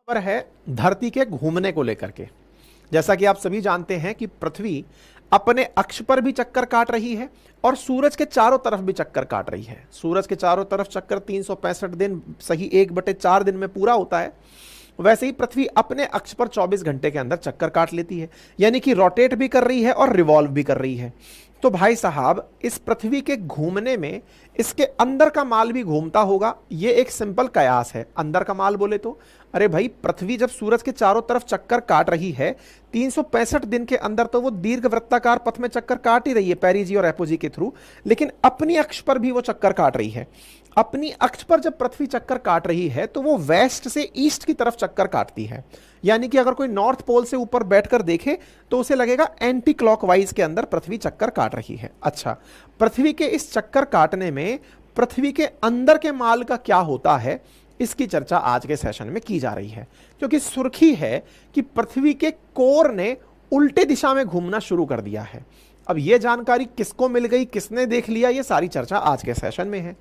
खबर है धरती के घूमने को लेकर के। जैसा कि आप सभी जानते हैं कि पृथ्वी अपने अक्ष पर भी चक्कर काट रही है और सूरज के चारों तरफ भी चक्कर काट रही है। सूरज के चारों तरफ चक्कर 365 दिन सही 1/4 दिन में पूरा होता है। वैसे ही पृथ्वी अपने अक्ष पर 24 घंटे के अंदर चक्कर काट लेती है, यानी कि रोटेट भी कर रही है और रिवॉल्व भी कर रही है। तो भाई साहब, इस पृथ्वी के घूमने में इसके अंदर का माल भी घूमता होगा। ये एक सिंपल कयास है। अंदर का माल बोले तो अरे भाई, पृथ्वी जब सूरज के चारों तरफ चक्कर काट रही है 365 दिन के अंदर, तो वो दीर्घ वृत्ताकार पथ में चक्कर काट ही रही है पेरिजी और एपोजी के थ्रू, लेकिन अपनी अक्ष पर भी वो चक्कर काट रही है। अपनी अक्ष पर जब पृथ्वी चक्कर काट रही है तो वो वेस्ट से ईस्ट की तरफ चक्कर काटती है। यानी कि अगर कोई नॉर्थ पोल से ऊपर बैठकर देखे तो उसे लगेगा एंटी क्लॉकवाइज के अंदर पृथ्वी चक्कर काट रही है। अच्छा, पृथ्वी के इस चक्कर काटने में पृथ्वी के अंदर के माल का क्या होता है, इसकी चर्चा आज के सेशन में की जा रही है। क्योंकि सुर्खी है कि पृथ्वी के कोर ने उल्टे दिशा में घूमना शुरू कर दिया है। अब यह जानकारी किसको मिल गई, किसने देख लिया, यह सारी चर्चा आज के सेशन में है।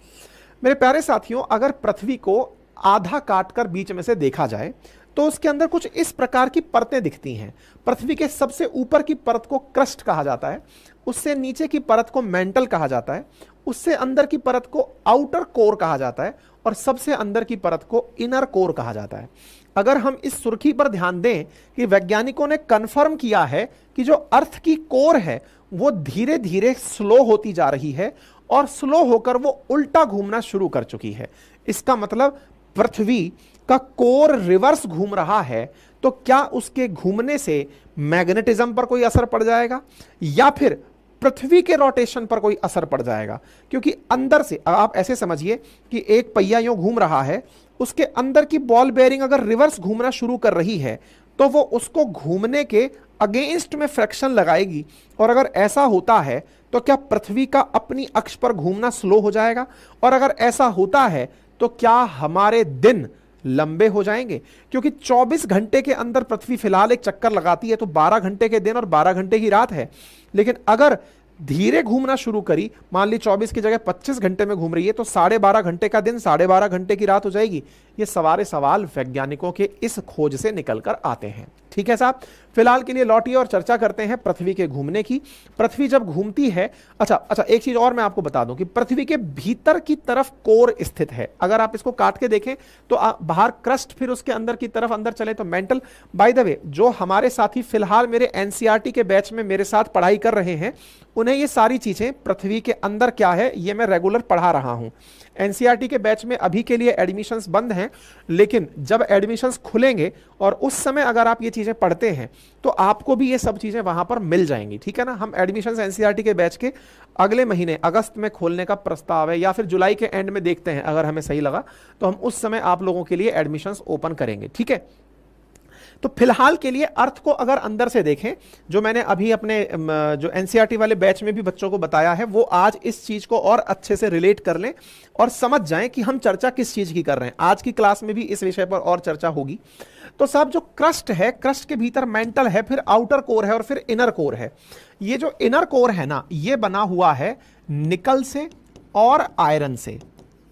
मेरे प्यारे साथियों, अगर पृथ्वी को आधा काटकर बीच में से देखा जाए तो उसके अंदर कुछ इस प्रकार की परतें दिखती हैं। पृथ्वी के सबसे ऊपर की परत को क्रस्ट कहा जाता है, उससे नीचे की परत को मेंटल कहा जाता है, उससे अंदर की परत को आउटर कोर कहा जाता है और सबसे अंदर की परत को इनर कोर कहा जाता है। अगर हम इस सुर्खी पर ध्यान दें कि वैज्ञानिकों ने कंफर्म किया है कि जो अर्थ की कोर है वो धीरे धीरे स्लो होती जा रही है और स्लो होकर वो उल्टा घूमना शुरू कर चुकी है। इसका मतलब पृथ्वी का कोर रिवर्स घूम रहा है। तो क्या उसके घूमने से मैग्नेटिज्म पर कोई असर पड़ जाएगा या फिर पृथ्वी के रोटेशन पर कोई असर पड़ जाएगा? क्योंकि अंदर से आप ऐसे समझिए कि एक पहिया यूं घूम रहा है, उसके अंदर की बॉल बेयरिंग अगर रिवर्स घूमना शुरू कर रही है तो वो उसको घूमने के अगेंस्ट में फ्रिक्शन लगाएगी। और अगर ऐसा होता है तो क्या पृथ्वी का अपनी अक्ष पर घूमना स्लो हो जाएगा? और अगर ऐसा होता है तो क्या हमारे दिन लंबे हो जाएंगे? क्योंकि 24 घंटे के अंदर पृथ्वी फिलहाल एक चक्कर लगाती है तो 12 घंटे के दिन और 12 घंटे की रात है। लेकिन अगर धीरे घूमना शुरू करी, मान ली 24 की जगह 25 घंटे में घूम रही है, तो 12.5 घंटे का दिन 12.5 घंटे की रात हो जाएगी। ये सवारे सवाल वैज्ञानिकों के इस खोज से निकलकर आते हैं। ठीक है साहब, फिलहाल के लिए लौटिए और चर्चा करते हैं पृथ्वी के घूमने की। पृथ्वी जब घूमती है, अच्छा एक चीज और मैं आपको बता दूं कि पृथ्वी के भीतर की तरफ कोर स्थित है। अगर आप इसको काट के देखें तो बाहर क्रस्ट, फिर उसके अंदर की तरफ अंदर चले तो मेंटल। बाय द वे, जो हमारे साथी फिलहाल मेरे एनसीईआरटी के बैच में मेरे साथ पढ़ाई कर रहे हैं, उन्हें ये सारी चीजें पृथ्वी के अंदर क्या है ये मैं रेगुलर पढ़ा रहा हूं। एनसीईआरटी के बैच में अभी के लिए एडमिशंस बंद हैं, लेकिन जब एडमिशंस खुलेंगे और उस समय अगर आप ये चीजें पढ़ते हैं तो आपको भी ये सब चीजें वहां पर मिल जाएंगी। ठीक है ना? हम एडमिशंस एनसीईआरटी के बैच के अगले महीने अगस्त में खोलने का प्रस्ताव है, या फिर जुलाई के एंड में देखते हैं, अगर हमें सही लगा तो हम उस समय आप लोगों के लिए एडमिशंस ओपन करेंगे। ठीक है? तो फिलहाल के लिए अर्थ को अगर अंदर से देखें, जो मैंने अभी अपने जो एनसीईआरटी वाले बैच में भी बच्चों को बताया है, वो आज इस चीज को और अच्छे से रिलेट कर लें और समझ जाएं कि हम चर्चा किस चीज की कर रहे हैं। आज की क्लास में भी इस विषय पर और चर्चा होगी। तो साहब, जो क्रस्ट है, क्रस्ट के भीतर मेंटल है, फिर आउटर कोर है और फिर इनर कोर है। ये जो इनर कोर है ना, ये बना हुआ है निकल से और आयरन से।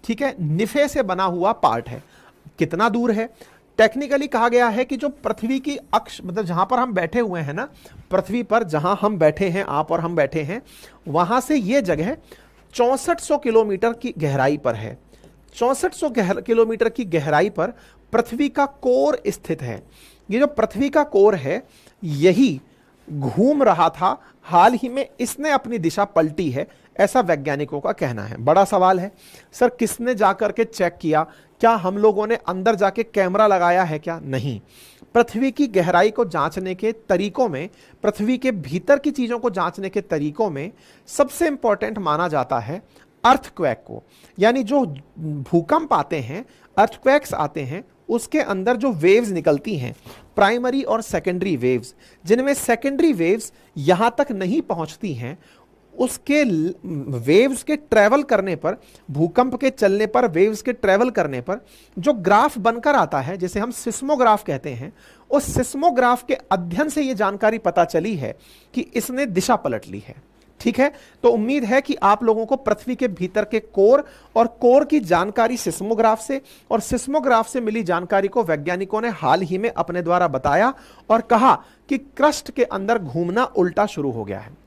ठीक है? निफे से बना हुआ पार्ट है। कितना दूर है? टेक्निकली कहा गया है कि जो पृथ्वी की अक्ष, मतलब जहां पर हम बैठे हुए हैं ना, पृथ्वी पर जहां हम बैठे हैं, आप और हम बैठे हैं, वहां से ये जगह 6400 किलोमीटर की गहराई पर है। 6400 किलोमीटर की गहराई पर पृथ्वी का कोर स्थित है। ये जो पृथ्वी का कोर है, यही घूम रहा था। हाल ही में इसने अपनी दिशा पलटी है, ऐसा वैज्ञानिकों का कहना है। बड़ा सवाल है, सर किसने जाकर के चेक किया? क्या हम लोगों ने अंदर जाके कैमरा लगाया है क्या? नहीं। पृथ्वी की गहराई को जांचने के तरीकों में, पृथ्वी के भीतर की चीजों को जांचने के तरीकों में सबसे इंपॉर्टेंट माना जाता है अर्थक्वेक को। यानी जो भूकंप आते हैं, अर्थक्वेक्स आते हैं, उसके अंदर जो वेव्स निकलती हैं, प्राइमरी और सेकेंडरी वेव्स, जिनमें सेकेंडरी वेव्स यहां तक नहीं पहुंचती हैं, उसके वेव्स के ट्रेवल करने पर, भूकंप के चलने पर, वेव्स के ट्रेवल करने पर जो ग्राफ बनकर आता है, जिसे हम सिस्मोग्राफ कहते हैं, उस सिस्मोग्राफ के अध्ययन से यह जानकारी पता चली है कि इसने दिशा पलट ली है। ठीक है, तो उम्मीद है कि आप लोगों को पृथ्वी के भीतर के कोर और कोर की जानकारी सिस्मोग्राफ से और सिस्मोग्राफ से मिली जानकारी को वैज्ञानिकों ने हाल ही में अपने द्वारा बताया और कहा कि क्रस्ट के अंदर घूमना उल्टा शुरू हो गया है।